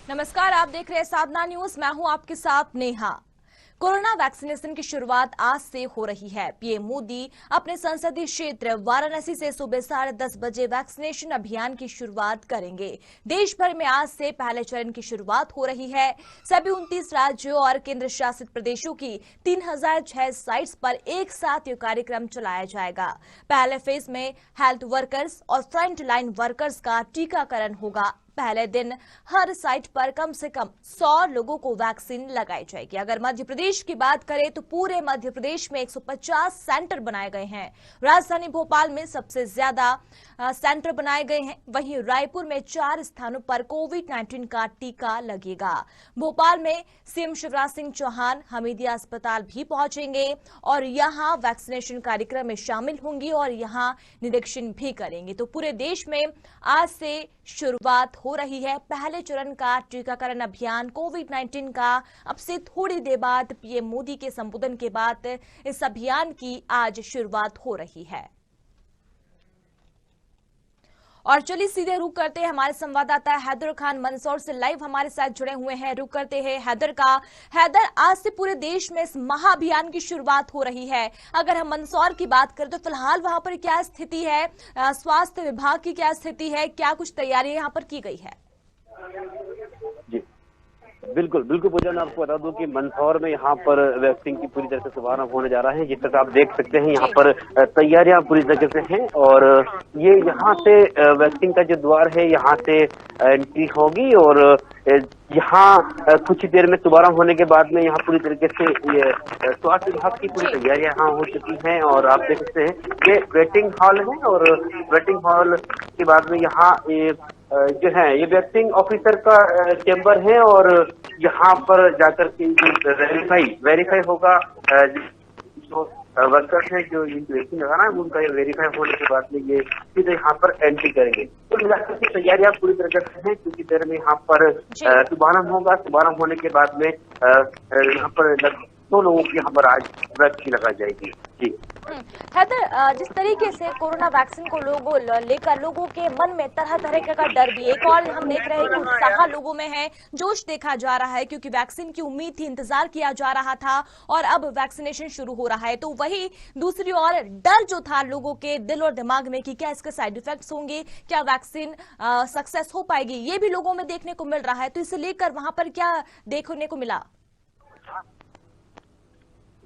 नमस्कार, आप देख रहे हैं साधना न्यूज। मैं हूं आपके साथ नेहा। कोरोना वैक्सीनेशन की शुरुआत आज से हो रही है। पीएम मोदी अपने संसदीय क्षेत्र वाराणसी से सुबह 10:30 बजे वैक्सीनेशन अभियान की शुरुआत करेंगे। देश भर में आज से पहले चरण की शुरुआत हो रही है। सभी 29 राज्यों और केंद्र शासित प्रदेशों की 3006 साइट्स पर एक साथ ये कार्यक्रम चलाया जाएगा। पहले फेज में हेल्थ वर्कर्स और फ्रंट लाइन वर्कर्स का टीकाकरण होगा। पहले दिन हर साइट पर कम से कम 100 लोगों को वैक्सीन लगाई जाएगी। अगर मध्य प्रदेश की बात करें तो पूरे मध्य प्रदेश में 150 सेंटर बनाए गए हैं। राजधानी भोपाल में सबसे ज्यादा सेंटर बनाए गए हैं। वहीं रायपुर में 4 स्थानों पर कोविड-19 का टीका लगेगा। भोपाल में सीएम शिवराज सिंह चौहान हमीदिया अस्पताल भी पहुंचेंगे और यहां वैक्सीनेशन कार्यक्रम में शामिल होंगी और यहां निरीक्षण भी करेंगे। तो पूरे देश में आज से शुरुआत हो रही है पहले चरण का टीकाकरण अभियान कोविड-19 का। अब से थोड़ी देर बाद पीएम मोदी के संबोधन के बाद इस अभियान की आज शुरुआत हो रही है। और चलिए सीधे रुक करते हैं, हमारे संवाददाता हैदर खान मंदसौर से लाइव हमारे साथ जुड़े हुए हैं। रुक करते हैं हैदर का। हैदर, आज से पूरे देश में इस महाअभियान की शुरुआत हो रही है। अगर हम मंदसौर की बात करें तो फिलहाल वहां पर क्या स्थिति है, स्वास्थ्य विभाग की क्या स्थिति है, क्या कुछ तैयारियां यहाँ पर की गई है? जी बिल्कुल पूजा, मैं आपको बता दूं कि मंदसौर में यहाँ पर वैक्सीन की पूरी तरह से शुभारंभ होने जा रहा है। जिस तरह आप देख सकते हैं यहाँ पर तैयारियां पूरी तरह से हैं और ये यहाँ से वैक्सीन का जो द्वार है यहाँ से एंट्री होगी और यहाँ कुछ देर में शुभारंभ होने के बाद में यहाँ पूरी तरीके से ये स्वास्थ्य विभाग की पूरी तैयारियां यहाँ हो चुकी हैं और आप देख सकते हैं ये वेटिंग हॉल है और वेटिंग हॉल के बाद में यहाँ जो है ये वैक्सीन ऑफिसर का चेंबर है और यहाँ पर जाकर के वेरीफाई होगा जो वर्कर्स हैं जो वैक्सीन लगाना है उनका ये वेरीफाई होने के बाद में ये सीधे यहाँ पर एंट्री करेंगे। तो मिलाकर की तैयारियां पूरी तरह से हैं क्योंकि देर में यहाँ पर शुभारंभ होगा। शुभारंभ होने के बाद में यहाँ पर 100 लोगों की यहाँ पर आज वैक्सीन लगाई जाएगी। जी हैदर, जिस तरीके से कोरोना वैक्सीन को लेकर लोगों के मन में तरह तरह का डर भी, एक और हम देख रहे हैं कि उत्साह लोगों में है, जोश देखा जा रहा है क्योंकि वैक्सीन की उम्मीद थी, इंतजार किया जा रहा था और अब वैक्सीनेशन शुरू हो रहा है। तो वही दूसरी ओर डर जो था लोगों के दिल और दिमाग में कि क्या इसके साइड इफेक्ट्स होंगे, क्या वैक्सीन सक्सेस हो पाएगी, ये भी लोगों में देखने को मिल रहा है। तो इसे लेकर वहां पर क्या देखने को मिला?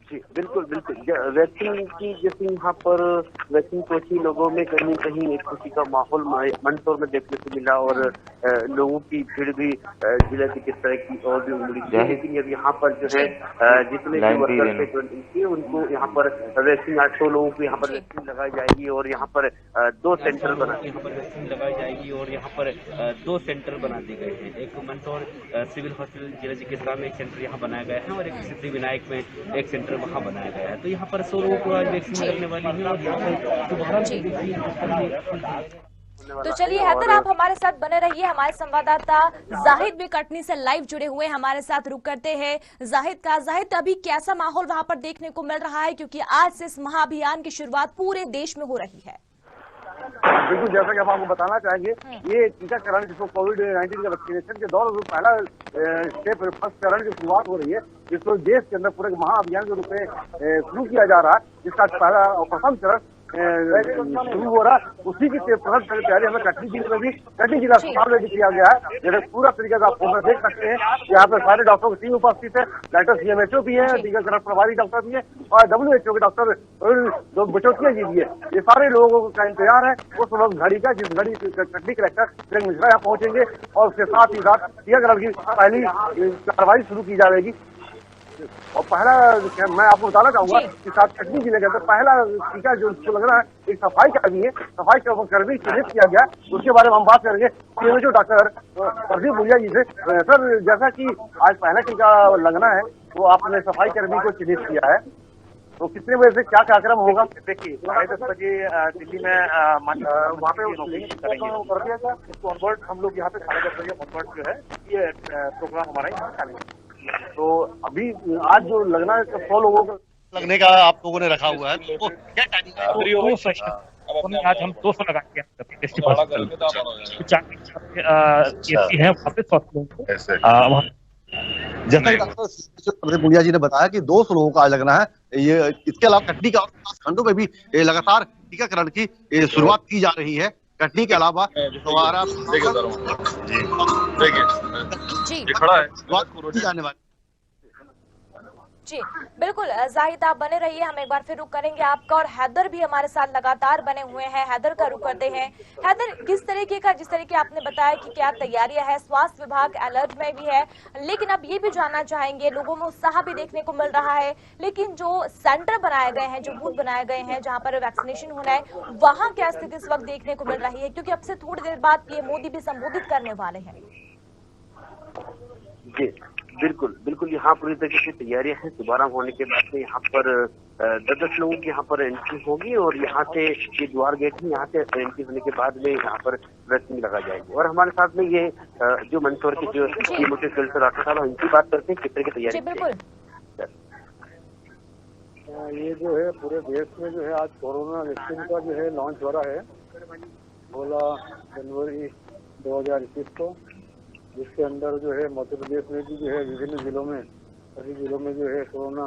जी बिल्कुल वैक्सीन की जैसे यहाँ पर वैक्सीन पहुंची लोगों में कहीं कहीं एक खुशी का माहौल मंदसौर में देखने को मिला और लोगों की भीड़ भी जिले की किस तरह की और भी उमड़ी है। लेकिन अब यहाँ पर जो है जितने भी वर्कर्स थे उनको यहाँ पर वैक्सीन 800 लोगों को यहाँ पर वैक्सीन लगाई जाएगी और यहाँ पर 2 सेंटर बना दिए गए हैं। एक मंदसौर सिविल हॉस्पिटल जिला चिकित्सा में एक सेंटर यहाँ बनाया गया है और एक सिद्धिविनायक में एक सेंटर वहाँ बनाया गया है। तो यहाँ पर 100 लोगों को आज वैक्सीन लगने वाली है और यहाँ पर तो चलिए हैदर, आप हमारे साथ बने रहिए। हमारे संवाददाता जाहिद भी कटनी से लाइव जुड़े हुए हमारे साथ। रुक करते हैं जाहिद, अभी कैसा माहौल वहां पर देखने को मिल रहा है क्योंकि आज से इस महाअभियान की शुरुआत पूरे देश में हो रही है? बिल्कुल, जैसा कि हम आपको बताना चाहेंगे, ये टीकाकरण जिसको कोविड-19 का वैक्सीनेशन के दौर में पहला स्टेप फर्स्ट चरण की शुरुआत हो रही है, जिसको देश के अंदर पूरे महाअभियान के रूप में शुरू किया जा रहा है, जिसका पहला और प्रथम चरण शुरू हो रहा है। उसी की प्रथम चरण तैयारी हमें कटनी जिले में भी कटनी जिला अस्पताल में भी किया गया है। जैसे पूरा तरीके से आप फोटो देख सकते हैं, यहाँ पे सारे डॉक्टरों की टीम उपस्थित है, डॉक्टर CMHO भी है, टीकाकरण प्रभारी डॉक्टर भी है और WHO के डॉक्टर बचौतिया जी भी है। ये सारे लोगों का इंतजार है उस वक्त घड़ी का जिस घड़ी कटनी कलेक्टर प्रियंक मिश्रा यहाँ पहुंचेंगे और उसके साथ ही साथ टीकाकरण की पहली कार्रवाई शुरू की जाएगी। और पहला मैं आपको बताना चाहूंगा कि साथ कटनी जिले के अंदर पहला टीका जो लग रहा है एक सफाई कर्मी है, सफाई कर्मी चिन्हित किया गया। उसके बारे में हम बात करेंगे CMHO डॉक्टर प्रदीप भुलिया जी से। सर, जैसा कि आज पहला टीका लगना है वो आपने सफाई कर्मी को चिन्हित किया है, तो कितने बजे से क्या कार्यक्रम होगा? देखिए 10:30 बजे दिल्ली में वहाँ पे कर दिया था इसको ऑनबोर्ड। हम लोग यहाँ पे 10:30 बजे ऑनबोर्ड जो है ये प्रोग्राम हमारा यहाँ चालू है। तो अभी आज जो लगना है 100 लोगों का लगने का आप लोगों ने रखा हुआ है, तो क्या टाइमिंग है? अब में आज हम 200 लगा के डिस्ट्रिक्ट हॉस्पिटल में 4 केसी है वहाँ पे 100 लोगों को जैसा कि डॉक्टर पुनिया जी ने बताया कि 200 लोगों का आज लगना है। ये इसके अलावा कटनी के खंडों में भी लगातार टीकाकरण की शुरुआत की जा रही है। कटनी के अलावा हमारा जी खड़ा है जाने वाली। जी बिल्कुल जाहिद, आप बने रहिए, हम एक बार फिर रुक करेंगे आपका। और हैदर भी हमारे साथ लगातार बने हुए हैं, हैदर का रुक करते हैं। हैदर, किस तरीके का, जिस तरीके आपने बताया कि क्या तैयारियां है, स्वास्थ्य विभाग अलर्ट में भी है, लेकिन अब ये भी जानना चाहेंगे, लोगों में उत्साह भी देखने को मिल रहा है, लेकिन जो सेंटर बनाए गए हैं, जो बूथ बनाए गए हैं जहाँ पर वैक्सीनेशन होना है, वहाँ क्या स्थिति इस वक्त देखने को मिल रही है? क्योंकि अब से थोड़ी देर बाद पीएम मोदी भी संबोधित करने वाले हैं। जी बिल्कुल बिल्कुल, यहाँ पूरी तरीके से तैयारियां हैं। शुभारंभ होने के बाद में यहाँ पर 10 लोगों की यहाँ पर एंट्री होगी और यहाँ से ये द्वार गेट है, यहाँ से एंट्री होने के बाद में यहाँ पर वैक्सीन लगा जाएगी। और हमारे साथ में ये जो मंदसौर के जो डॉक्टर साहब, इनकी बात करते हैं किस तरह की तैयारी। बिल्कुल, ये जो है पूरे देश में जो है आज कोरोना वैक्सीन का जो है लॉन्च हो रहा है 16 जनवरी 2021 को, जिसके अंदर जो है मध्य प्रदेश में भी जो है विभिन्न जिलों में, सभी जिलों में जो है कोरोना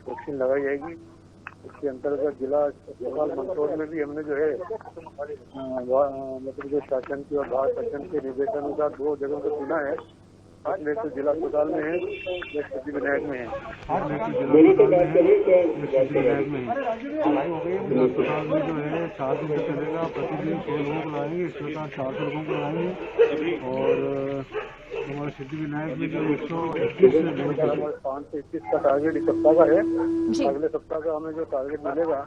वैक्सीन लगाई जाएगी। इसके अंतर्गत जिला अस्पताल मंदसौर में भी हमने जो है मध्य प्रदेश शासन की और भारत शासन के निर्देशानुसार 2 जगहों को चुना है। एक तो जिला अस्पताल में है, एक सिद्धिविनायक में है। अस्पताल में जो है 4 दिन चलेगा, प्रतिदिन 6 लोगों को लाएंगे, इस प्रकार 400 लोगों को लाएंगे। और हमारे सिद्धिविनायक में जो 121 5 से 21 का टारगेट इस सप्ताह का है। अगले सप्ताह का हमें जो टारगेट मिलेगा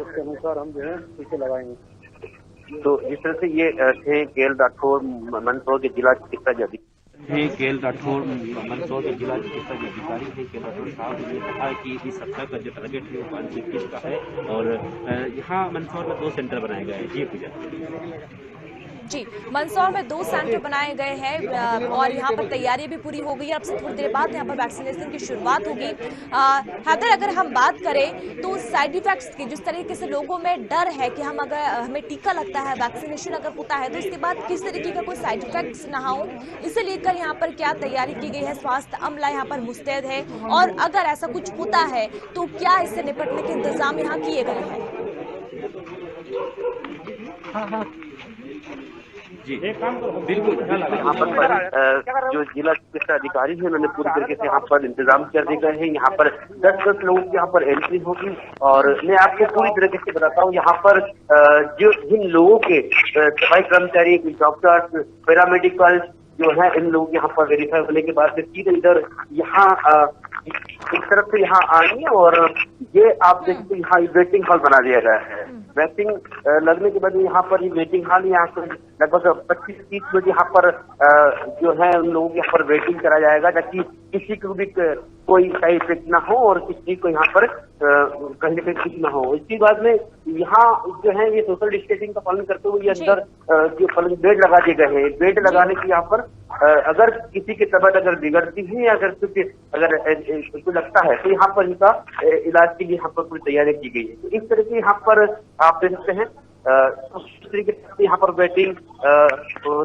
उसके अनुसार हम जो है टीके लगाएंगे। तो जिस तरह से ये थे केएल राठौर मंदसौर के जिला चिकित्सा अधिकारी केएल राठौर मंदसौर के जिला चिकित्सा अधिकारी थे। केएल राठौर साहब ने कहा कि इस सप्ताह का जो टारगेट है वो 521 का है और यहाँ मंदसौर में 2 सेंटर बनाए गए हैं। जी पूजा जी, मंदसौर में 2 सेंटर बनाए गए हैं और यहाँ पर तैयारी भी पूरी हो गई है। अब से थोड़ी देर बाद यहाँ पर वैक्सीनेशन की शुरुआत होगी। हैदर, अगर हम बात करें तो साइड इफेक्ट्स की, जिस तरीके से लोगों में डर है कि हम अगर हमें टीका लगता है, वैक्सीनेशन अगर होता है तो इसके बाद किस तरीके का कोई साइड इफेक्ट्स ना हो, इसे लेकर यहाँ पर क्या तैयारी की गई है? स्वास्थ्य अमला यहाँ पर मुस्तैद है और अगर ऐसा कुछ होता है तो क्या इससे निपटने के इंतजाम यहाँ किए गए हैं? जी बिल्कुल, यहाँ पर जो जिला चिकित्सा अधिकारी है उन्होंने पूरी तरीके से यहाँ पर इंतजाम कर दिए गए हैं। यहाँ पर 10 लोगों की यहाँ पर एंट्री होगी और मैं आपको पूरी तरीके से बताता हूँ, यहाँ पर जो जिन लोगों के सफाई कर्मचारी, डॉक्टर्स, पैरामेडिकल जो है, इन लोगों के यहाँ पर वेरीफाई होने के बाद में सीधे इधर यहाँ एक तरफ से यहाँ आएंगे और ये आप देखते यहाँ वेटिंग हॉल बना दिया गया है। वैक्सीन लगने के बाद यहाँ पर ये वेटिंग हॉल, यहाँ पर लगभग 25-30 मिनट यहाँ पर जो है उन लोगों के यहाँ पर वेटिंग करा जाएगा ताकि किसी को भी कोई साइड इफेक्ट ना हो और किसी को यहाँ पर कहीं ना कहीं कुछ ना हो। इसके बाद में यहाँ जो है ये सोशल डिस्टेंसिंग का पालन करते हुए ये अंदर जो बेड लगा दिए गए हैं। बेड लगाने की यहाँ पर अगर किसी की तबीयत अगर बिगड़ती है या अगर कुछ लगता है तो यहाँ पर इनका इलाज के लिए यहाँ पर पूरी तैयारी की गई है। तो इस तरह से यहाँ पर आप देख सकते हैं इस तरीके से यहाँ पर वेटिंग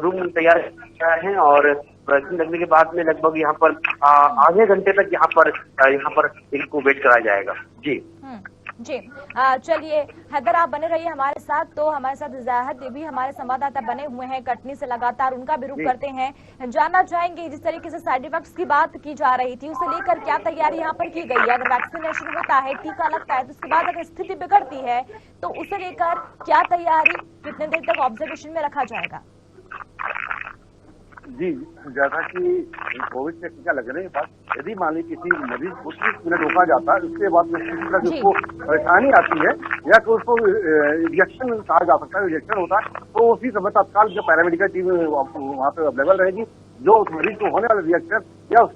रूम तैयार किया है और वैक्सीन लगने के बाद में लगभग यहाँ पर आधे घंटे तक यहाँ पर इनको वेट कराया जाएगा। जी जी, चलिए हैदर, आप बने रहिए हमारे साथ। तो हमारे साथ जाहिद भी हमारे संवाददाता बने हुए हैं कटनी से, लगातार उनका भी रुख करते हैं। जानना चाहेंगे जिस तरीके से साइड इफेक्ट्स की बात की जा रही थी उसे लेकर क्या तैयारी यहाँ पर की गई है? अगर वैक्सीनेशन होता है, टीका लगता है, तो उसके बाद अगर स्थिति बिगड़ती है तो उसे लेकर क्या तैयारी, कितने देर तक ऑब्जर्वेशन में रखा जाएगा? जी, जैसा कि कोविड से टीका लगने के बाद यदि मान ली किसी मरीज को 30 मिनट रोका जाता है, उसके बाद में किसी तरह उसको परेशानी आती है या तो उसको रिएक्शन कहा जा सकता है, रिएक्शन होता है, तो उसी समय तत्काल जो पैरामेडिकल टीम वहाँ पे अवेलेबल रहेगी, जो उस मरीज को होने वाले रिएक्शन या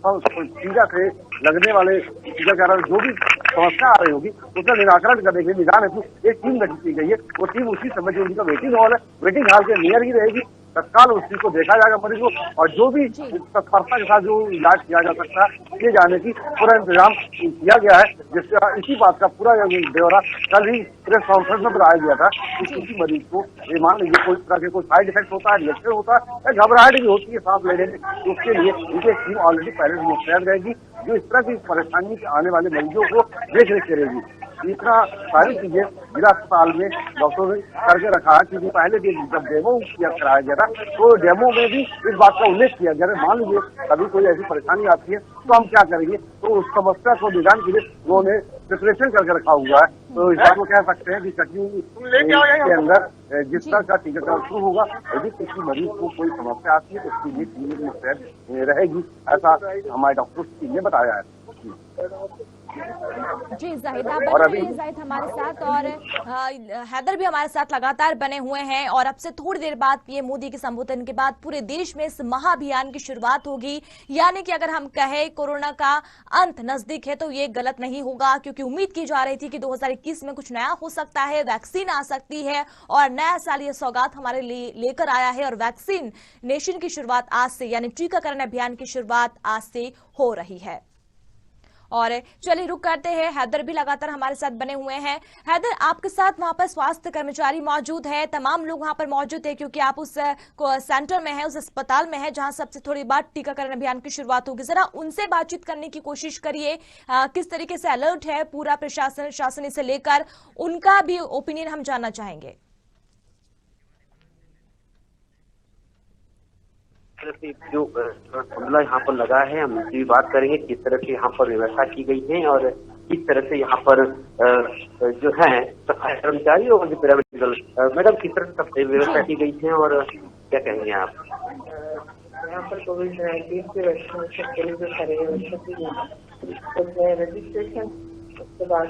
टीका से लगने वाले टीका के कारण जो भी समस्या आ रही होगी उसका निराकरण करने के लिए निदान हेतु एक टीम गठित की गई है। वो टीम उसी समय जो उनका वेटिंग हॉल है, वेटिंग हॉल के नियर ही रहेगी तत्काल उसी को देखा जाएगा मरीज को, और जो भी तत्परता के साथ जो इलाज किया जा सकता है किए जाने की पूरा इंतजाम किया गया है। जिससे इसी बात का पूरा ब्यौरा कल ही प्रेस कॉन्फ्रेंस में बताया गया था कि किसी मरीज को ये मान लीजिए कोई तरह के कोई साइड इफेक्ट होता है, रिएक्शन होता है या घबराहट भी होती है सांस लेने में, तो उसके लिए इनकी टीम ऑलरेडी पहले मुस्तैद रहेगी जो इस तरह की परेशानी आने वाले मरीजों को देख रेख करेगी। इतना सारी चीजें जिला अस्पताल में डॉक्टरों ने करके रखा है, क्योंकि पहले जब डेमो कराया गया था तो डेमो में भी इस बात का उल्लेख किया गया। मान लीजिए कभी कोई ऐसी परेशानी आती है तो हम क्या करेंगे, तो उस समस्या को निदान के लिए उन्होंने प्रिपरेशन करके रखा हुआ है। तो इस बात को कह सकते हैं कि कटनी के अंदर जिस तरह का टीकाकरण शुरू होगा, यदि किसी मरीज को कोई समस्या आती है तो उसके लिए क्लिनिक में मुस्तैद रहेगी, ऐसा हमारे डॉक्टर्स की टीम ने बताया है। जी जाहिद, आप बने रहिए जाहिद हमारे साथ, और हैदर भी हमारे साथ लगातार बने हुए हैं। और अब से थोड़ी देर बाद पीएम मोदी के संबोधन के बाद पूरे देश में इस महाअभियान की शुरुआत होगी। यानी कि अगर हम कहें कोरोना का अंत नजदीक है तो ये गलत नहीं होगा, क्योंकि उम्मीद की जा रही थी कि 2021 में कुछ नया हो सकता है, वैक्सीन आ सकती है, और नया साल ये सौगात हमारे लिए लेकर आया है। और वैक्सीन नेशन की शुरुआत आज से, यानी टीकाकरण अभियान की शुरुआत आज से हो रही है। और चलिए रुक करते हैं, हैदर भी लगातार हमारे साथ बने हुए हैं। हैदर, आपके साथ वहां पर स्वास्थ्य कर्मचारी मौजूद है, तमाम लोग वहां पर मौजूद है, क्योंकि आप उस सेंटर में है, उस अस्पताल में है जहां सबसे थोड़ी बाद टीकाकरण अभियान की शुरुआत होगी। जरा उनसे बातचीत करने की कोशिश करिए, किस तरीके से अलर्ट है पूरा प्रशासन, शासन इसे लेकर, उनका भी ओपिनियन हम जानना चाहेंगे। जो हमला यहाँ पर लगा है, हम उसकी भी बात करेंगे किस तरह से यहाँ पर व्यवस्था की गई है और किस तरह से यहाँ पर जो है सफाई कर्मचारी और जो पैरामेडिकल, मैडम किस तरह से व्यवस्था की गई है और क्या कहेंगे आप? यहाँ पर कोविड-19 के वैक्सीनेशन के लिए जो सारी व्यवस्था की गई, उसमें रजिस्ट्रेशन, उसके बाद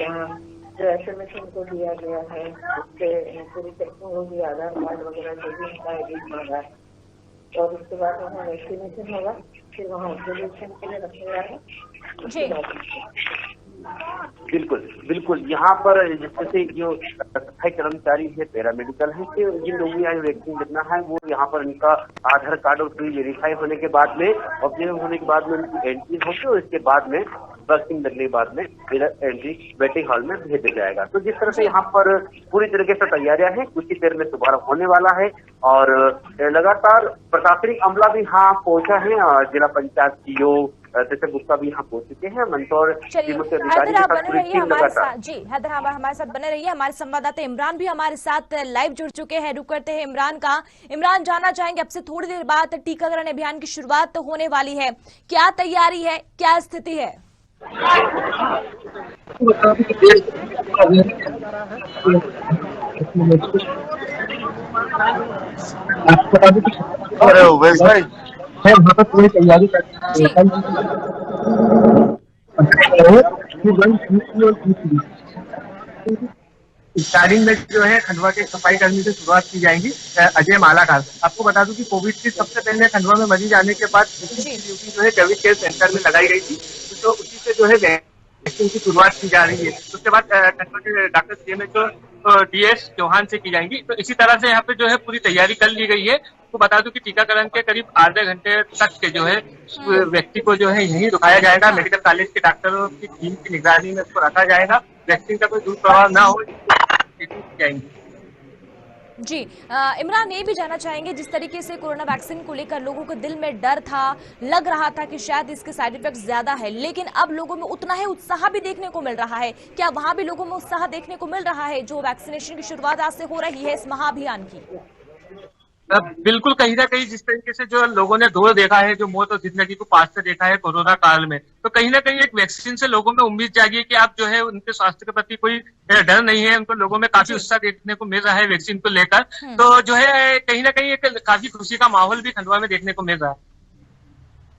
यहाँ जो SMS उनको दिया गया है उससे पूरी टेक्नोलॉजी, आधार कार्ड वगैरह जो भी उनका आईडी मांगा है, और उसके बाद वहाँ वैक्सीनेशन होगा, फिर वहाँ ऑब्जर्वेशन के लिए रखा जाएगा। बिल्कुल बिल्कुल, यहाँ पर जैसे जो सफाई कर्मचारी है, पैरामेडिकल है, जिन लोगों को यहाँ वैक्सीन देना है वो यहाँ पर उनका आधार कार्ड और पूरी वेरीफाई होने के बाद में, ऑब्जर्व होने के बाद में उनकी एंट्री होगी और इसके बाद में वैक्सीन लगने के बाद में एंट्री वेटिंग हॉल में भेज दिया जाएगा। तो जिस तरह से यहाँ पर पूरी तरीके से तैयारियां हैं, कुछ ही देर में शुभारंभ होने वाला है और लगातार प्रशासनिक अमला भी यहाँ पहुंचा है और जिला पंचायत सीईओ गुप्ता भी यहाँ पहुंच चुके हैं। मंदसौर टीमों के अधिकारी के साथ पूरी टीम लगातार। जी हैदर, हमारे साथ बने रहिए। हमारे संवाददाता इमरान भी हमारे साथ लाइव जुड़ चुके हैं, रुक करते हैं इमरान का। इमरान, जानना चाहेंगे अब से थोड़ी देर बाद टीकाकरण अभियान की शुरुआत तो होने वाली है, क्या तैयारी है, क्या स्थिति है? अरे वैसे भाई है वहाँ पर पूरी तैयारी स्टार्टिंग में जो है खंडवा के सफाई कर्मी से शुरुआत की जाएगी। अजय मालाकार, आपको बता दूं कि कोविड की सबसे पहले खंडवा में मरीज आने के बाद ड्यूटी जो है कोविड केयर सेंटर में लगाई गई थी, तो उसी से जो है वैक्सीन की शुरुआत की जा रही है। उसके बाद खंडवा के डॉक्टर CMHO DS चौहान से की जाएंगी। तो इसी तरह से यहाँ पे जो है पूरी तैयारी कर ली गई है। तो बता दूं कि टीकाकरण के करीब आधे घंटे तक के जो है व्यक्ति को जो है यहीं रुकाया जाएगा। मेडिकल कॉलेज के डॉक्टरों की टीम की निगरानी में उसको रखा जाएगा। वैक्सीन का कोई दुष्प्रभाव ना हो जाएंगे। जी इमरान, ये भी जानना चाहेंगे, जिस तरीके से कोरोना वैक्सीन को लेकर लोगों के दिल में डर था, लग रहा था कि शायद इसके साइड इफेक्ट ज्यादा है, लेकिन अब लोगों में उतना ही उत्साह भी देखने को मिल रहा है। क्या वहां भी लोगों में उत्साह देखने को मिल रहा है जो वैक्सीनेशन की शुरुआत आज से हो रही है इस महाअभियान की? बिल्कुल, कहीं ना कहीं जिस तरीके से जो लोगों ने दौर देखा है, जो मौत और जिंदगी को पास से देखा है कोरोना काल में, तो कहीं ना कहीं एक वैक्सीन से लोगों में उम्मीद जागी है कि आप जो है उनके स्वास्थ्य के प्रति कोई डर नहीं है। उनको लोगों में काफी उत्साह देखने को मिल रहा है वैक्सीन को लेकर। तो जो है कहीं ना कहीं एक काफी खुशी का माहौल भी खंडवा में देखने को मिल रहा है।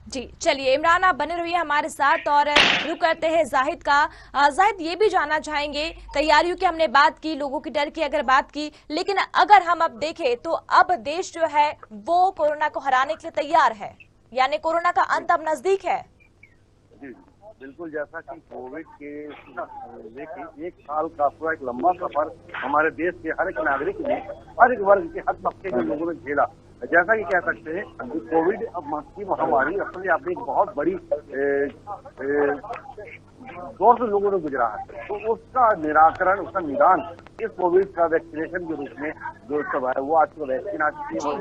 जी चलिए इमरान, आप बने रहिए हमारे साथ और रुक करते हैं जाहिद का। जाहिद, ये भी जानना चाहेंगे, तैयारियों की हमने बात की, लोगों की डर की अगर बात की, लेकिन अगर हम अब देखें तो अब देश जो है वो कोरोना को हराने के लिए तैयार है, यानी कोरोना का अंत अब नजदीक है। बिल्कुल, जैसा कि कोविड के लेके 1 साल का पूरा एक लंबा सफर हमारे देश के हर एक नागरिक ने, हर एक वर्ग के, हर तबके के लोगों ने झेला। जैसा कि कह सकते हैं कि कोविड की महामारी अपने आप में एक बहुत बड़ी दौर से लोगों ने गुजरा है, तो उसका निराकरण, उसका निदान इस कोविड का वैक्सीनेशन के रूप में जो सब है वो आज तो वैक्सीन आ चुकी है,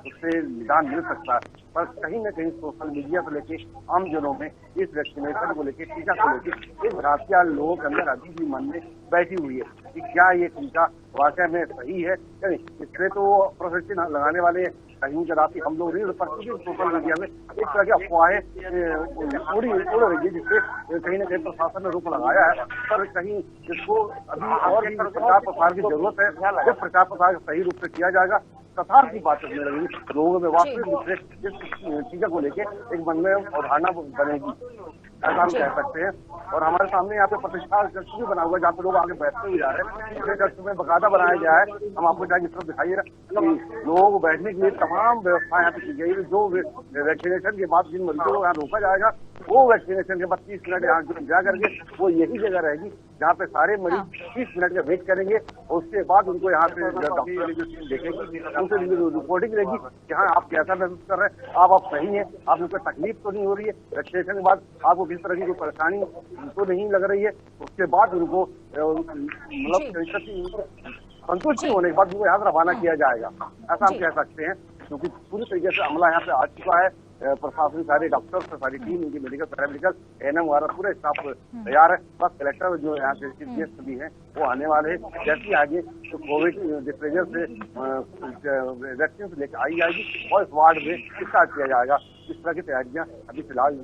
उससे निदान मिल सकता है। पर कहीं न कहीं सोशल मीडिया को लेके आम जनों में इस वैक्सीनेशन को लेके, टीका को लेके एक भ्रांतियां लोगों के अंदर अभी भी मन में बैठी हुई है कि क्या ये टीका वाकई में सही है। इससे तो प्रोफेशन लगाने वाले कहीं जराती हम लोग नहीं, पर सोशल मीडिया में एक तरह की अफवाहें उड़ रही है, जिससे कहीं न कहीं प्रशासन ने रोक लगाया है। पर कहीं इसको अभी और भी प्रचार प्रसार की जरूरत है। जब प्रचार प्रसार सही रूप से किया जाएगा, कतार की बात करने लगेगी, लोगों में वास्तविक रूप से इस टीका को लेके एक मन में अवधारणा बनेगी, ऐसा हम कह सकते हैं। और हमारे सामने यहाँ पे प्रतिष्ठा कक्ष भी बना हुआ है, जहाँ पे लोग आगे बैठते भी जा रहे हैं। इस कक्ष में बाकायदा बनाया गया है, हम आपको जाके इस तरफ दिखाइए कि लोगों को बैठने के लिए तमाम व्यवस्था यहाँ पे की गई है। जो वैक्सीनेशन के बाद जिन मरीजों को यहाँ रोका जाएगा, वो वैक्सीनेशन के बाद 30 मिनट यहाँ जा करके वो यही जगह रहेगी जहाँ पे सारे मरीज 30 मिनट का वेट करेंगे, और उसके बाद उनको यहाँ पे डॉक्टर ने जो चीज देखेगी, उनसे रिपोर्टिंग रहेगी कि हाँ आप कैसा महसूस कर रहे हैं, आप सही है, आपको कोई तकलीफ तो नहीं हो रही है, वैक्सीनेशन के बाद आपको किसी तरह की कोई परेशानी तो नहीं लग रही है। उसके बाद उनको मतलब संतुष्टि होने के बाद उनको यहाँ से रवाना किया जाएगा, ऐसा हम कह सकते हैं। क्योंकि पूरी तरीके से अमला यहाँ पे आ चुका है, प्रशासन, सारे डॉक्टर्स, सारी टीम, उनकी मेडिकल, पैरामेडिकल, एएनएम वगैरह पूरे स्टाफ तैयार है। बस कलेक्टर जो यहाँ के चीफ गेस्ट भी हैं वो आने वाले हैं। जैसे ही आगे तो कोविड डिस्पेजर से वैक्सीन से लेकर आई जाएगी और इस वार्ड में स्टार्ट किया जाएगा। इस तरह की तैयारियां अभी फिलहाल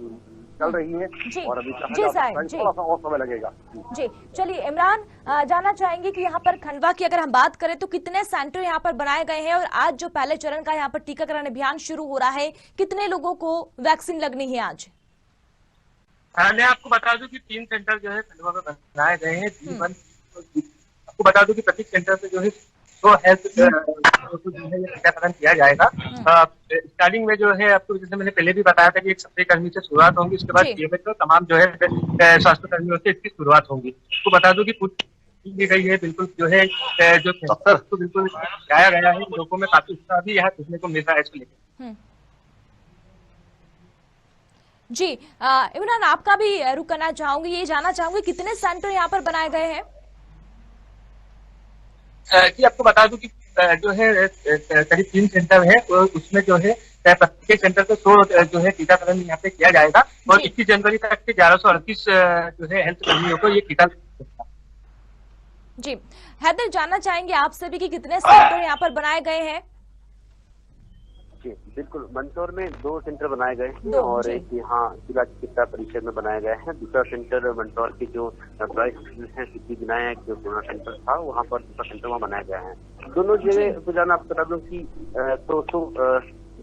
चल रही हैं और अभी थोड़ा सा और समय लगेगा। जी चलिए इमरान, जानना चाहेंगे कि यहाँ पर खंडवा की अगर हम बात करें तो कितने सेंटर यहाँ पर बनाए गए हैं, और आज जो पहले चरण का यहाँ पर टीकाकरण अभियान शुरू हो रहा है, कितने लोगों को वैक्सीन लगनी है आज? मैं आपको बता दूं कि 3 सेंटर जो है खंडवा में बनाए गए हैं। आपको बता दूं कि प्रत्येक सेंटर पे जो है 2 हेल्थ जो है टीकाकरण किया जाएगा। स्टार्टिंग में जो है आपको, जैसे मैंने पहले भी बताया था कि एक सफाई कर्मी से शुरुआत होगी, उसके बाद तो तमाम जो है स्वास्थ्य कर्मियों से इसकी शुरुआत होगी। आपको बता दूं कि दी गई है, बिल्कुल जो है जो तो बिल्कुल लाया गया है, लोगों में काफी उत्साह भी यहाँ देखने को मिल रहा है इसको लेकर। जी इमरान, आपका भी रुख करना चाहूंगी, ये जानना चाहूंगी कितने सेंटर यहाँ पर बनाए गए हैं? कि आपको बता दूं कि जो है करीब 3 सेंटर है, उसमें जो है प्रत्येक सेंटर पे 100 जो है टीकाकरण यहाँ पे किया जाएगा, और 21 जनवरी तक के 1138 जो है हेल्थ कर्मियों को ये टीका। जी हैदर, जानना चाहेंगे आपसे भी कि कितने सेंटर यहाँ पर बनाए गए हैं? जी बिल्कुल, मंदसौर में 2 सेंटर बनाए गए हैं और एक यहाँ जिला चिकित्सा परिषद में बनाया गया है। दूसरा सेंटर मंदसौर के जो प्राइवेट हॉस्पिटल है सिद्धि विनायक जो कोरोना सेंटर था, वहाँ पर दूसरा सेंटर वहाँ बनाया गया है। दोनों जगह तो जाना आपको बता दूं कि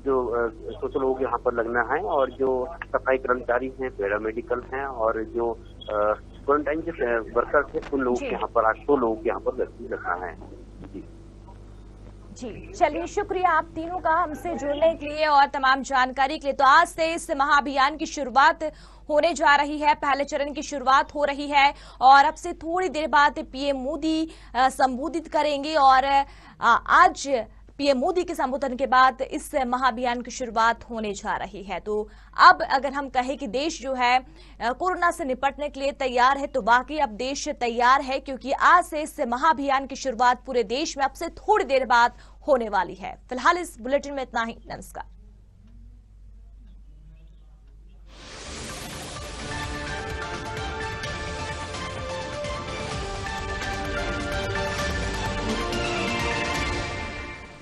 200 लोग यहाँ पर लगना है, और जो सफाई कर्मचारी हैं, पैरामेडिकल हैं, और जो क्वारंटाइन के वर्कर्स हैं, उन लोगों के यहाँ पर 800 लोगों के यहाँ पर वैक्सीन लगना है। जी चलिए, शुक्रिया आप तीनों का हमसे जुड़ने के लिए और तमाम जानकारी के लिए। तो आज से इस महाअभियान की शुरुआत होने जा रही है, पहले चरण की शुरुआत हो रही है, और अब से थोड़ी देर बाद पीएम मोदी संबोधित करेंगे, और आज पीएम मोदी के संबोधन के बाद इस महाअभियान की शुरुआत होने जा रही है। तो अब अगर हम कहें कि देश जो है कोरोना से निपटने के लिए तैयार है, तो वाकई अब देश तैयार है, क्योंकि आज से इस महाअभियान की शुरुआत पूरे देश में अब से थोड़ी देर बाद होने वाली है। फिलहाल इस बुलेटिन में इतना ही। नमस्कार।